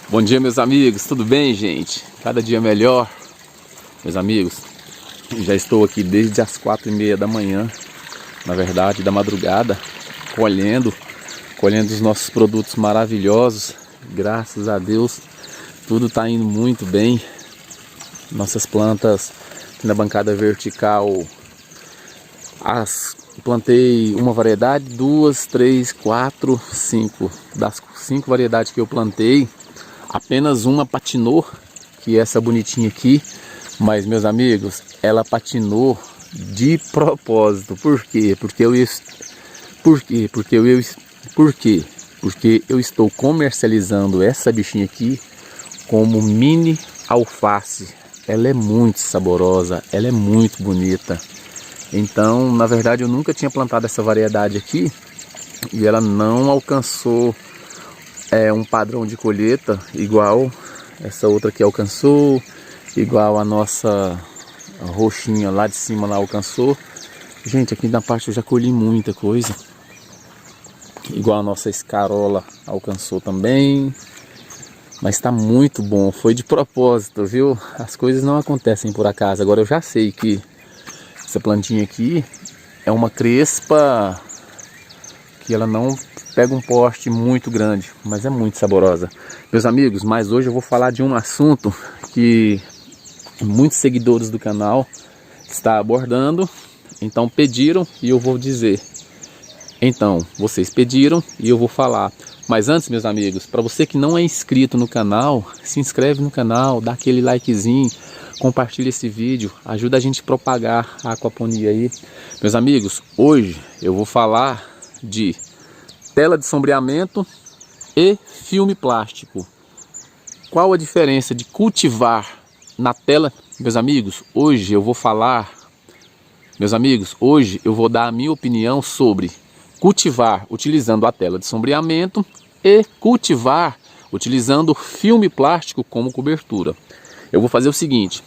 Bom dia, meus amigos, tudo bem, gente? Cada dia melhor. Meus amigos, já estou aqui desde as 4h30 da manhã, na verdade, da madrugada, colhendo os nossos produtos maravilhosos. Graças a Deus, tudo está indo muito bem. Nossas plantas aqui na bancada vertical, plantei uma variedade, 2, 3, 4, 5. Das 5 variedades que eu plantei, apenas uma patinou, que é essa bonitinha aqui. Mas, meus amigos, ela patinou de propósito. Por quê? Porque eu estou comercializando essa bichinha aqui como mini alface. Ela é muito saborosa, ela é muito bonita. Então, na verdade, eu nunca tinha plantado essa variedade aqui e ela não alcançou um padrão de colheita igual essa outra aqui alcançou, igual a nossa roxinha lá de cima lá alcançou. Gente, aqui na parte eu já colhi muita coisa, igual a nossa escarola alcançou também. Mas tá muito bom, foi de propósito, viu? As coisas não acontecem por acaso. Agora eu já sei que essa plantinha aqui é uma crespa que ela não pega um porte muito grande, mas é muito saborosa. Meus amigos, mas hoje eu vou falar de um assunto que muitos seguidores do canal estão abordando, então pediram e eu vou dizer. Então, vocês pediram e eu vou falar. Mas antes, meus amigos, para você que não é inscrito no canal, se inscreve no canal, dá aquele likezinho, compartilha esse vídeo, ajuda a gente a propagar a aquaponia aí. Meus amigos, hoje eu vou falar de tela de sombreamento e filme plástico. Qual a diferença de cultivar na tela? Meus amigos, hoje eu vou falar, hoje eu vou dar a minha opinião sobre cultivar utilizando a tela de sombreamento e cultivar utilizando filme plástico como cobertura. Eu vou fazer o seguinte,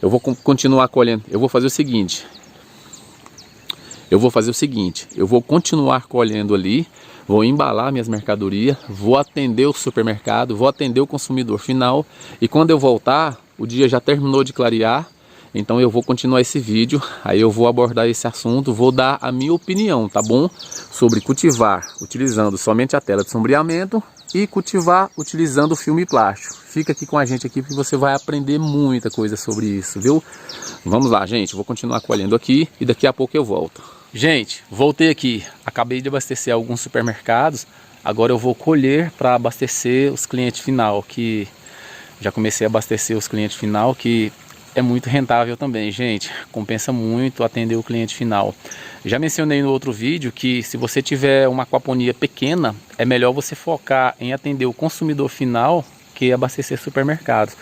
eu vou continuar colhendo, eu vou continuar colhendo ali, vou embalar minhas mercadorias, vou atender o supermercado, vou atender o consumidor final, e quando eu voltar, o dia já terminou de clarear. Então eu vou continuar esse vídeo, aí eu vou abordar esse assunto, vou dar a minha opinião, tá bom? Sobre cultivar utilizando somente a tela de sombreamento e cultivar utilizando o filme plástico. Fica aqui com a gente aqui que você vai aprender muita coisa sobre isso, viu? Vamos lá, gente, vou continuar colhendo aqui e daqui a pouco eu volto. Gente, voltei aqui, acabei de abastecer alguns supermercados, agora eu vou colher para abastecer os clientes final, que já comecei a abastecer os clientes final, que é muito rentável também, gente. Compensa muito atender o cliente final. Já mencionei no outro vídeo que se você tiver uma aquaponia pequena, é melhor você focar em atender o consumidor final que abastecer supermercados.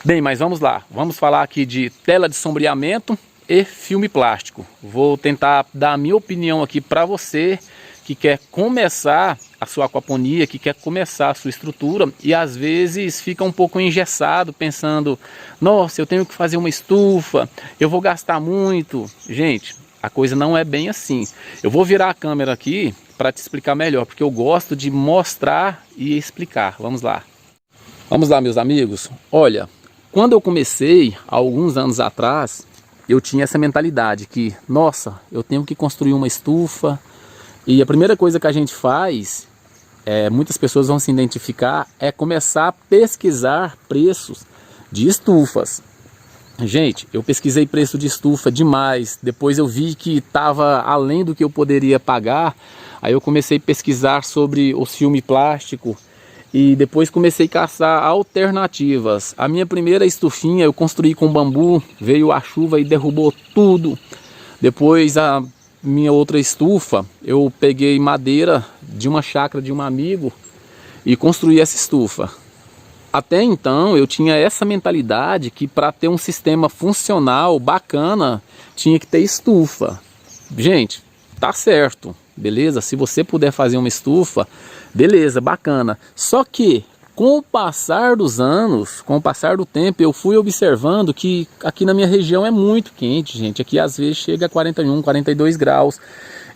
Bem, mas vamos lá. Vamos falar aqui de tela de sombreamento e filme plástico. Vou tentar dar a minha opinião aqui para você que quer começar a sua aquaponia, que quer começar a sua estrutura e às vezes fica um pouco engessado pensando, nossa, eu tenho que fazer uma estufa, eu vou gastar muito. Gente, a coisa não é bem assim. Eu vou virar a câmera aqui para te explicar melhor, porque eu gosto de mostrar e explicar. Vamos lá. Vamos lá, meus amigos. Olha, quando eu comecei, há alguns anos atrás, eu tinha essa mentalidade que, nossa, eu tenho que construir uma estufa. E a primeira coisa que a gente faz, muitas pessoas vão se identificar, é começar a pesquisar preços de estufas. Gente, eu pesquisei preço de estufa demais, depois eu vi que estava além do que eu poderia pagar, aí eu comecei a pesquisar sobre o filme plástico e depois comecei a caçar alternativas. A minha primeira estufinha eu construí com bambu, veio a chuva e derrubou tudo. Depois a minha outra estufa, eu peguei madeira de uma chácara de um amigo e construí essa estufa. Até então eu tinha essa mentalidade que para ter um sistema funcional bacana tinha que ter estufa. Gente, tá certo, beleza? Se você puder fazer uma estufa, beleza, bacana. Só que com o passar dos anos, com o passar do tempo, eu fui observando que aqui na minha região é muito quente, gente. Aqui às vezes chega a 41, 42 graus.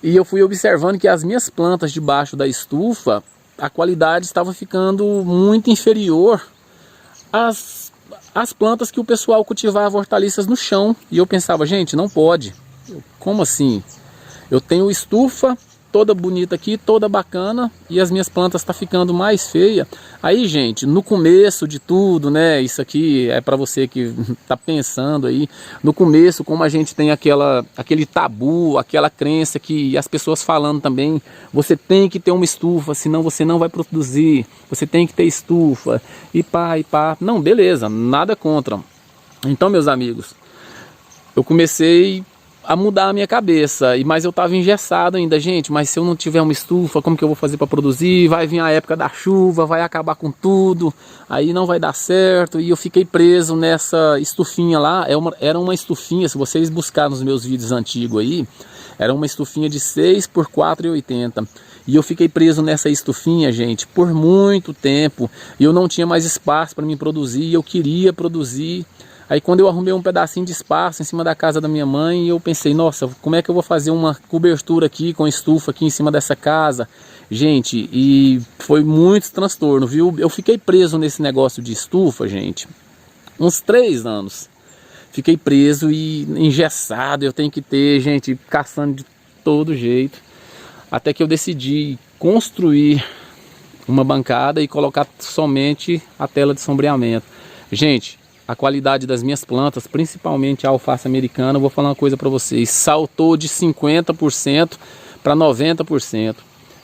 E eu fui observando que as minhas plantas debaixo da estufa, a qualidade estava ficando muito inferior às plantas que o pessoal cultivava hortaliças no chão. E eu pensava, gente, não pode. Como assim? Eu tenho estufa toda bonita aqui, toda bacana, e as minhas plantas tá ficando mais feia. Aí, gente, no começo de tudo, né, isso aqui é para você que tá pensando aí, no começo, como a gente tem aquele tabu, aquela crença que as pessoas falando também, você tem que ter uma estufa, senão você não vai produzir, você tem que ter estufa, e pá, e pá. Não, beleza, nada contra. Então, meus amigos, eu comecei a mudar a minha cabeça, mas eu estava engessado ainda, gente, mas se eu não tiver uma estufa, como que eu vou fazer para produzir? Vai vir a época da chuva, vai acabar com tudo, aí não vai dar certo, e eu fiquei preso nessa estufinha lá. Era uma estufinha, se vocês buscarem nos meus vídeos antigos aí, era uma estufinha de 6 por 4,80, e eu fiquei preso nessa estufinha, gente, por muito tempo, e eu não tinha mais espaço para me produzir, eu queria produzir. Aí quando eu arrumei um pedacinho de espaço em cima da casa da minha mãe, eu pensei, nossa, como é que eu vou fazer uma cobertura aqui com estufa aqui em cima dessa casa? Gente, e foi muito transtorno, viu? Eu fiquei preso nesse negócio de estufa, gente, uns 3 anos. Fiquei preso e engessado, eu tenho que ter, gente, caçando de todo jeito. Até que eu decidi construir uma bancada e colocar somente a tela de sombreamento. Gente, a qualidade das minhas plantas, principalmente a alface americana, eu vou falar uma coisa para vocês, saltou de 50% para 90%.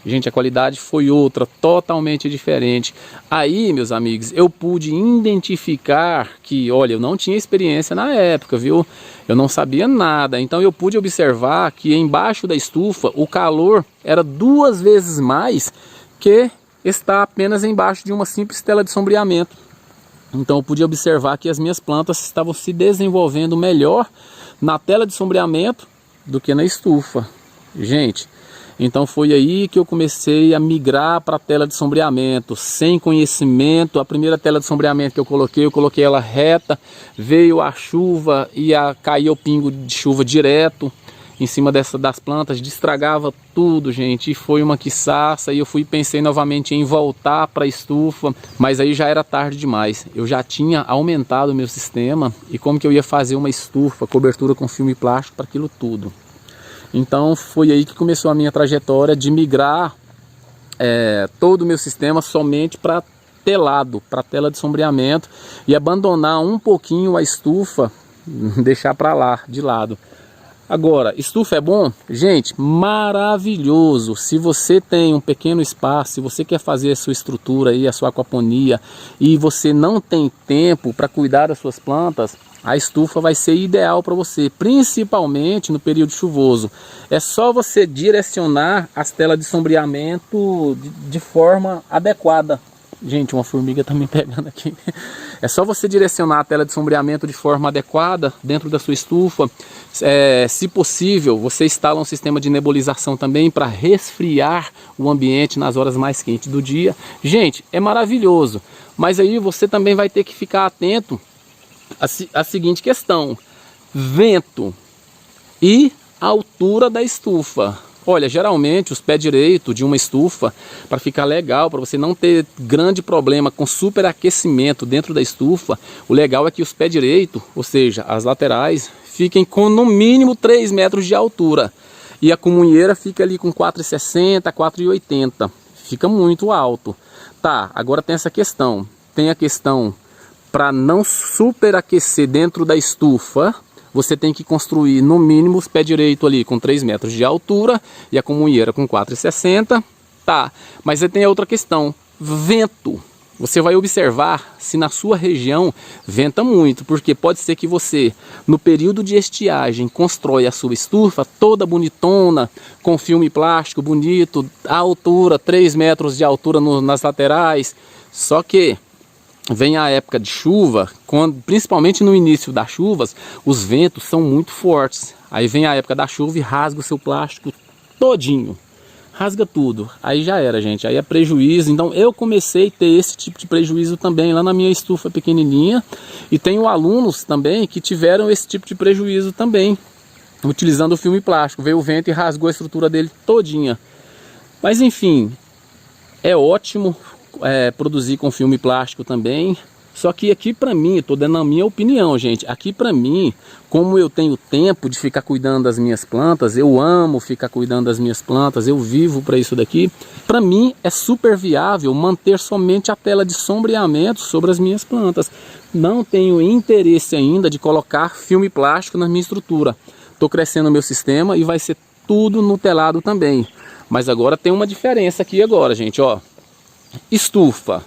Gente, a qualidade foi outra, totalmente diferente. Aí, meus amigos, eu pude identificar que, olha, eu não tinha experiência na época, viu? Eu não sabia nada, então eu pude observar que embaixo da estufa o calor era 2 vezes mais que está apenas embaixo de uma simples tela de sombreamento. Então eu pude observar que as minhas plantas estavam se desenvolvendo melhor na tela de sombreamento do que na estufa. Gente, então foi aí que eu comecei a migrar para a tela de sombreamento, sem conhecimento. A primeira tela de sombreamento que eu coloquei ela reta, veio a chuva e caía o pingo de chuva direto em cima das plantas, destragava tudo, gente, e foi uma quiçaça. E eu pensei novamente em voltar para a estufa, mas aí já era tarde demais. Eu já tinha aumentado o meu sistema, e como que eu ia fazer uma estufa, cobertura com filme plástico para aquilo tudo? Então foi aí que começou a minha trajetória de migrar todo o meu sistema somente para telado, para tela de sombreamento, e abandonar um pouquinho a estufa, deixar para lá, de lado. Agora, estufa é bom? Gente, maravilhoso! Se você tem um pequeno espaço, se você quer fazer a sua estrutura aí, a sua aquaponia, e você não tem tempo para cuidar das suas plantas, a estufa vai ser ideal para você, principalmente no período chuvoso. É só você direcionar as telas de sombreamento de forma adequada. Gente, uma formiga tá me pegando aqui. É só você direcionar a tela de sombreamento de forma adequada dentro da sua estufa. Se possível, você instala um sistema de nebulização também para resfriar o ambiente nas horas mais quentes do dia. Gente, é maravilhoso. Mas aí você também vai ter que ficar atento à seguinte questão: vento e altura da estufa. Olha, geralmente os pés direitos de uma estufa, para ficar legal, para você não ter grande problema com superaquecimento dentro da estufa, o legal é que os pés direitos, ou seja, as laterais, fiquem com no mínimo 3 metros de altura. E a comunheira fica ali com 4,60, 4,80. Fica muito alto. Tá, agora tem essa questão. Tem a questão para não superaquecer dentro da estufa. Você tem que construir no mínimo os pés direitos ali com 3 metros de altura e a comunheira com 4,60. Tá, mas aí tem a outra questão, vento. Você vai observar se na sua região venta muito, porque pode ser que você, no período de estiagem, constrói a sua estufa toda bonitona, com filme plástico bonito, a altura, 3 metros de altura nas laterais, só que vem a época de chuva, principalmente no início das chuvas, os ventos são muito fortes. Aí vem a época da chuva e rasga o seu plástico todinho. Rasga tudo. Aí já era, gente. Aí é prejuízo. Então eu comecei a ter esse tipo de prejuízo também lá na minha estufa pequenininha. E tenho alunos também que tiveram esse tipo de prejuízo também, utilizando o filme plástico. Veio o vento e rasgou a estrutura dele todinha. Mas enfim, É ótimo produzir com filme plástico também. Só que aqui pra mim, eu tô dando a minha opinião, gente. Aqui pra mim, como eu tenho tempo de ficar cuidando das minhas plantas, eu amo ficar cuidando das minhas plantas, eu vivo para isso daqui. Pra mim é super viável manter somente a tela de sombreamento sobre as minhas plantas. Não tenho interesse ainda de colocar filme plástico na minha estrutura. Tô crescendo o meu sistema e vai ser tudo no telado também. Mas agora tem uma diferença aqui agora, gente, ó. Estufa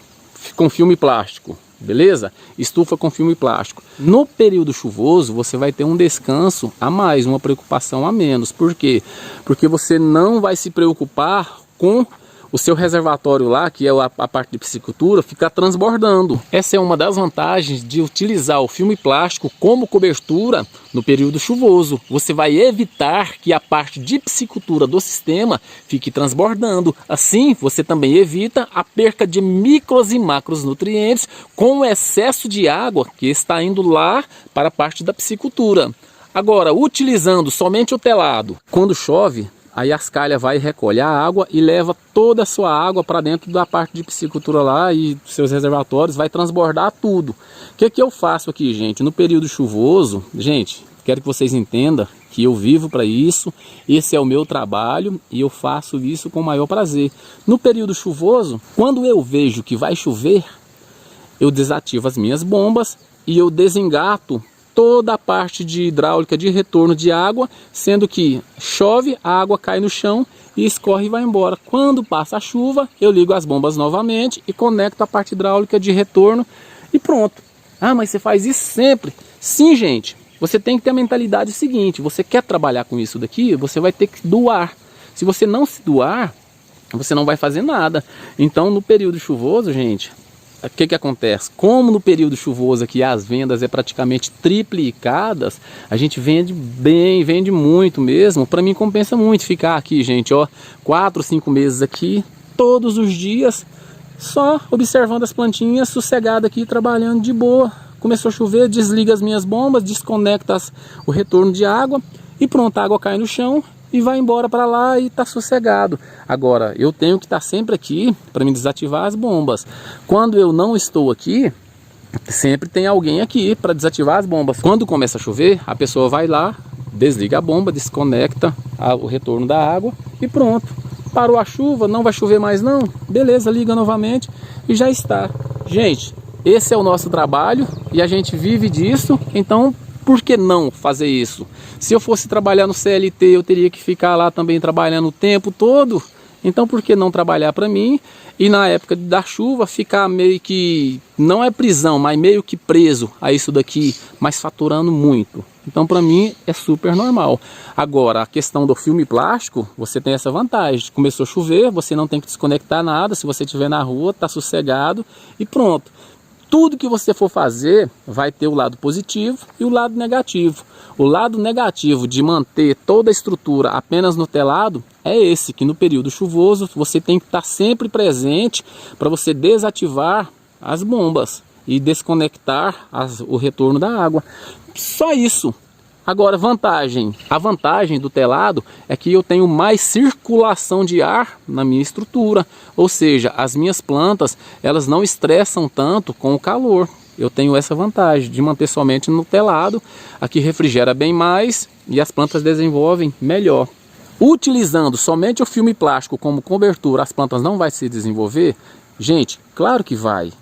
com filme plástico. Beleza? Estufa com filme plástico. No período chuvoso, você vai ter um descanso a mais, uma preocupação a menos. Por quê? Porque você não vai se preocupar com o seu reservatório lá, que é a parte de piscicultura, ficar transbordando. Essa é uma das vantagens de utilizar o filme plástico como cobertura no período chuvoso. Você vai evitar que a parte de piscicultura do sistema fique transbordando. Assim, você também evita a perca de micros e macros nutrientes com o excesso de água que está indo lá para a parte da piscicultura. Agora, utilizando somente o telado, quando chove, aí as calhas vai recolher a água e leva toda a sua água para dentro da parte de piscicultura lá e seus reservatórios, vai transbordar tudo. O que eu faço aqui, gente? No período chuvoso, gente, quero que vocês entendam que eu vivo para isso, esse é o meu trabalho e eu faço isso com o maior prazer. No período chuvoso, quando eu vejo que vai chover, eu desativo as minhas bombas e eu desengato toda a parte de hidráulica de retorno de água, sendo que chove, a água cai no chão e escorre e vai embora. Quando passa a chuva, eu ligo as bombas novamente e conecto a parte hidráulica de retorno e pronto. Ah, mas você faz isso sempre? Sim, gente. Você tem que ter a mentalidade seguinte: você quer trabalhar com isso daqui, você vai ter que doar. Se você não se doar, você não vai fazer nada. Então, no período chuvoso, gente, o que acontece? Como no período chuvoso aqui as vendas é praticamente triplicadas, a gente vende bem, vende muito mesmo. Para mim compensa muito ficar aqui, gente, ó, 4, 5 meses aqui, todos os dias, só observando as plantinhas, sossegado aqui, trabalhando de boa. Começou a chover, desliga as minhas bombas, desconecta o retorno de água e pronto, a água cai no chão e vai embora para lá e tá sossegado. Agora, eu tenho que estar sempre aqui para me desativar as bombas. Quando eu não estou aqui, sempre tem alguém aqui para desativar as bombas. Quando começa a chover, a pessoa vai lá, desliga a bomba, desconecta o retorno da água e pronto. Parou a chuva, não vai chover mais não? Beleza, liga novamente e já está. Gente, esse é o nosso trabalho e a gente vive disso, então por que não fazer isso? Se eu fosse trabalhar no CLT, eu teria que ficar lá também trabalhando o tempo todo. Então por que não trabalhar para mim? E na época da chuva ficar meio que, não é prisão, mas meio que preso a isso daqui, mas faturando muito. Então para mim é super normal. Agora, a questão do filme plástico, você tem essa vantagem. Começou a chover, você não tem que desconectar nada. Se você estiver na rua, tá sossegado e pronto. Tudo que você for fazer vai ter o lado positivo e o lado negativo. O lado negativo de manter toda a estrutura apenas no telado é esse, que no período chuvoso você tem que estar sempre presente para você desativar as bombas e desconectar o retorno da água. Só isso. Agora, vantagem. A vantagem do telado é que eu tenho mais circulação de ar na minha estrutura. Ou seja, as minhas plantas, elas não estressam tanto com o calor. Eu tenho essa vantagem de manter somente no telado. Aqui refrigera bem mais e as plantas desenvolvem melhor. Utilizando somente o filme plástico como cobertura, as plantas não vão se desenvolver? Gente, claro que vai.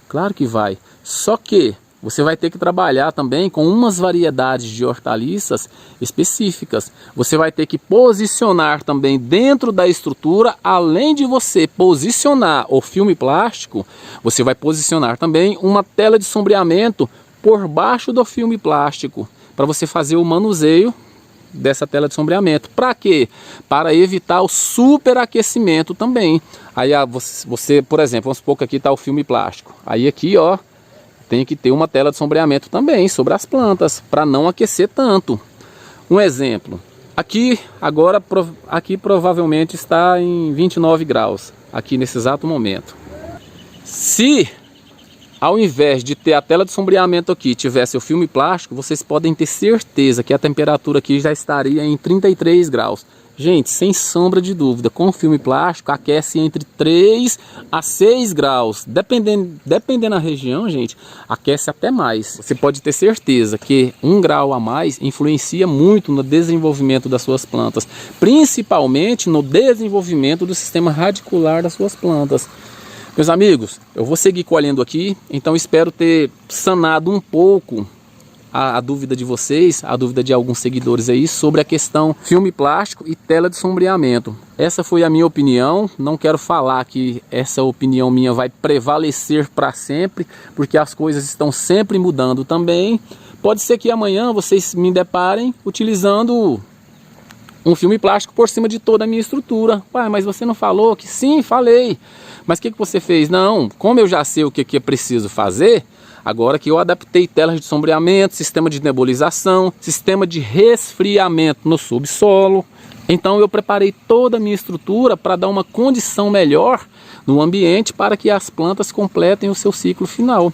Claro que vai. Só que você vai ter que trabalhar também com umas variedades de hortaliças específicas. Você vai ter que posicionar também dentro da estrutura, além de você posicionar o filme plástico, você vai posicionar também uma tela de sombreamento por baixo do filme plástico, para você fazer o manuseio dessa tela de sombreamento. Para quê? Para evitar o superaquecimento também. Aí você, por exemplo, vamos supor que aqui está o filme plástico. Aí aqui, ó, tem que ter uma tela de sombreamento também sobre as plantas, para não aquecer tanto. Um exemplo, aqui agora, aqui provavelmente está em 29 graus, aqui nesse exato momento. Se ao invés de ter a tela de sombreamento aqui, tivesse o filme plástico, vocês podem ter certeza que a temperatura aqui já estaria em 33 graus. Gente, sem sombra de dúvida, com filme plástico aquece entre 3 a 6 graus. Dependendo da região, gente, aquece até mais. Você pode ter certeza que 1 grau a mais influencia muito no desenvolvimento das suas plantas. Principalmente no desenvolvimento do sistema radicular das suas plantas. Meus amigos, eu vou seguir colhendo aqui, então espero ter sanado um pouco a dúvida de vocês, a dúvida de alguns seguidores aí sobre a questão filme plástico e tela de sombreamento. Essa foi a minha opinião, não quero falar que essa opinião minha vai prevalecer para sempre, porque as coisas estão sempre mudando também. Pode ser que amanhã vocês me deparem utilizando um filme plástico por cima de toda a minha estrutura. Ué, mas você não falou que sim? Falei. Mas o que você fez? Não, como eu já sei o que é preciso fazer, agora que eu adaptei telas de sombreamento, sistema de nebulização, sistema de resfriamento no subsolo. Então eu preparei toda a minha estrutura para dar uma condição melhor no ambiente para que as plantas completem o seu ciclo final.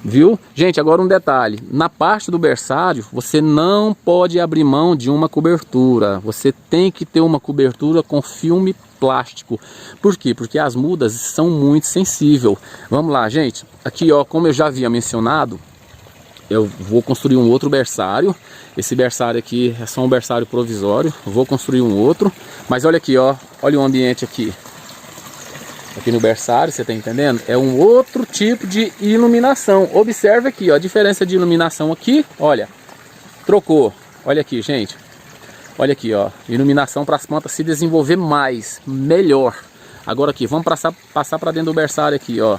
Viu? Gente, agora um detalhe. Na parte do berçário, você não pode abrir mão de uma cobertura. Você tem que ter uma cobertura com filme plástico. Por quê? Porque as mudas são muito sensíveis. Vamos lá, gente. Aqui, ó, como eu já havia mencionado, eu vou construir um outro berçário. Esse berçário aqui é só um berçário provisório. Vou construir um outro. Mas olha aqui, ó. Olha o ambiente aqui. Aqui no berçário, você tá entendendo? É um outro tipo de iluminação. Observe aqui, ó, a diferença de iluminação aqui. Olha, trocou. Olha aqui, gente. Olha aqui, ó. Iluminação para as plantas se desenvolver mais, melhor. Agora aqui, vamos passar para dentro do berçário aqui, ó.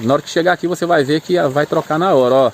Na hora que chegar aqui, você vai ver que vai trocar na hora, ó.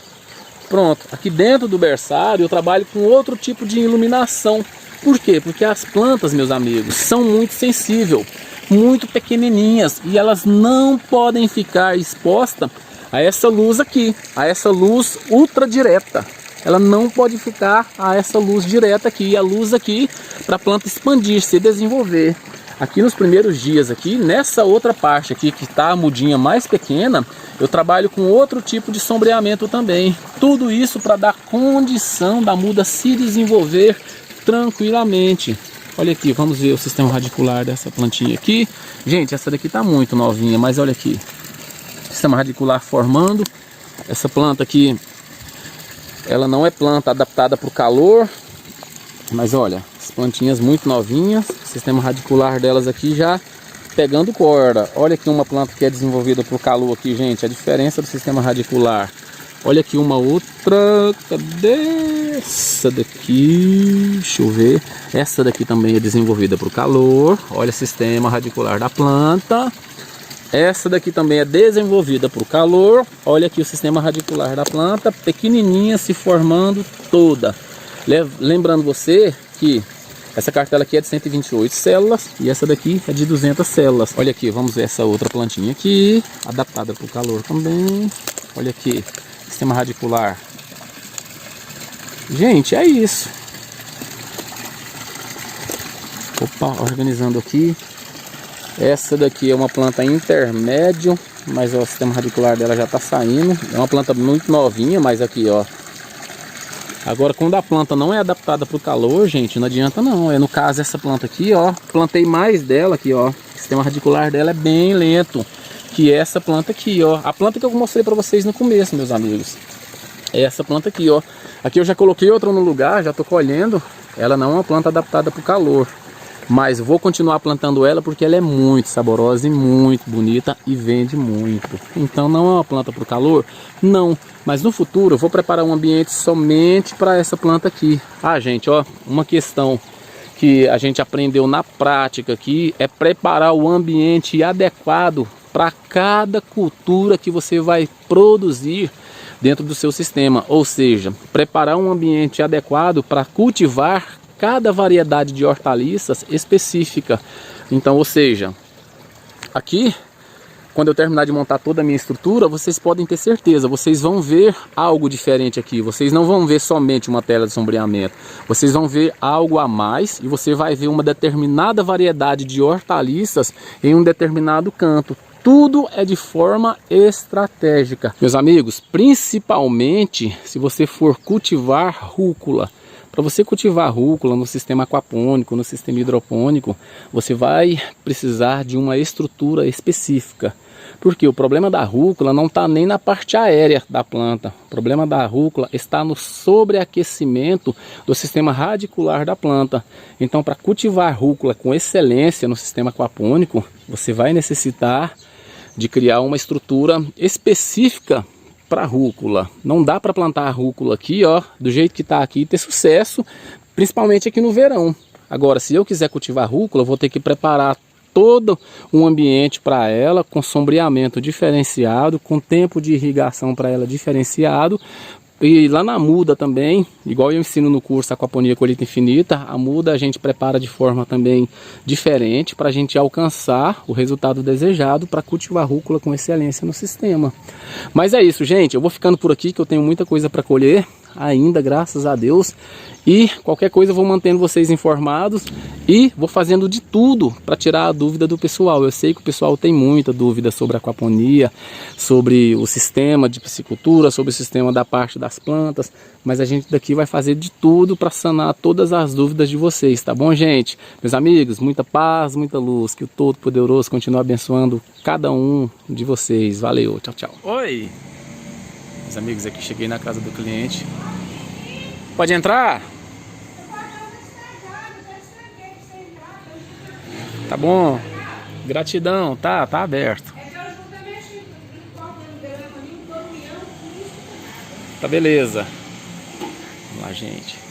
Pronto. Aqui dentro do berçário, eu trabalho com outro tipo de iluminação. Por quê? Porque as plantas, meus amigos, são muito sensíveis, muito pequenininhas, e elas não podem ficar expostas a essa luz aqui, a essa luz ultradireta. Ela não pode ficar a essa luz direta aqui, e a luz aqui para a planta expandir, se desenvolver. Aqui nos primeiros dias aqui, nessa outra parte aqui que está a mudinha mais pequena, eu trabalho com outro tipo de sombreamento também. Tudo isso para dar condição da muda se desenvolver tranquilamente. Olha aqui, vamos ver o sistema radicular dessa plantinha aqui. Gente, essa daqui tá muito novinha, mas olha aqui. Sistema radicular formando. Essa planta aqui, ela não é planta adaptada para o calor. Mas olha, as plantinhas muito novinhas. O sistema radicular delas aqui já pegando corda. Olha aqui uma planta que é desenvolvida para o calor aqui, gente. A diferença do sistema radicular. Olha aqui uma outra, cadê? Essa daqui, deixa eu ver. Essa daqui também é desenvolvida para o calor. Olha o sistema radicular da planta. Essa daqui também é desenvolvida para o calor. Olha aqui o sistema radicular da planta, pequenininha, se formando toda. Lembrando você que essa cartela aqui é de 128 células e essa daqui é de 200 células. Olha aqui, vamos ver essa outra plantinha aqui, adaptada para o calor também. Olha aqui. Sistema radicular. Gente, é isso. Opa, organizando aqui. Essa daqui é uma planta intermédio, mas ó, o sistema radicular dela já está saindo. É uma planta muito novinha, mas aqui, ó. Agora, quando a planta não é adaptada para o calor, gente, não adianta não. No caso, essa planta aqui, ó, plantei mais dela aqui, ó. O sistema radicular dela é bem lento. Que é essa planta aqui, ó. A planta que eu mostrei para vocês no começo, meus amigos. É essa planta aqui, ó. Aqui eu já coloquei outra no lugar, já tô colhendo. Ela não é uma planta adaptada para o calor. Mas vou continuar plantando ela porque ela é muito saborosa e muito bonita e vende muito. Então não é uma planta para o calor? Não. Mas no futuro eu vou preparar um ambiente somente para essa planta aqui. Ah, gente, ó, uma questão que a gente aprendeu na prática aqui é preparar o ambiente adequado para cada cultura que você vai produzir dentro do seu sistema. Ou seja, preparar um ambiente adequado para cultivar cada variedade de hortaliças específica. Então, ou seja, aqui, quando eu terminar de montar toda a minha estrutura, vocês podem ter certeza, vocês vão ver algo diferente aqui. Vocês não vão ver somente uma tela de sombreamento. Vocês vão ver algo a mais e você vai ver uma determinada variedade de hortaliças em um determinado canto. Tudo é de forma estratégica. Meus amigos, principalmente se você for cultivar rúcula. Para você cultivar rúcula no sistema aquapônico, no sistema hidropônico, você vai precisar de uma estrutura específica. Porque o problema da rúcula não está nem na parte aérea da planta. O problema da rúcula está no sobreaquecimento do sistema radicular da planta. Então, para cultivar rúcula com excelência no sistema aquapônico, você vai necessitar de criar uma estrutura específica para rúcula. Não dá para plantar a rúcula aqui, ó, do jeito que está aqui e ter sucesso, principalmente aqui no verão. Agora, se eu quiser cultivar rúcula, eu vou ter que preparar todo um ambiente para ela, com sombreamento diferenciado, com tempo de irrigação para ela diferenciado. E lá na muda também, igual eu ensino no curso Aquaponia Colheita Infinita, a muda a gente prepara de forma também diferente para a gente alcançar o resultado desejado para cultivar rúcula com excelência no sistema. Mas é isso, gente, eu vou ficando por aqui que eu tenho muita coisa para colher ainda, graças a Deus. E qualquer coisa eu vou mantendo vocês informados e vou fazendo de tudo para tirar a dúvida do pessoal. Eu sei que o pessoal tem muita dúvida sobre aquaponia, sobre o sistema de piscicultura, sobre o sistema da parte das plantas, mas a gente daqui vai fazer de tudo para sanar todas as dúvidas de vocês, tá bom, gente? Meus amigos, muita paz, muita luz, que o Todo-Poderoso continue abençoando cada um de vocês. Valeu, tchau, tchau. Oi! Meus amigos, aqui cheguei na casa do cliente. Pode entrar? Tá bom. Gratidão, tá aberto. Tá beleza. Vamos lá, gente.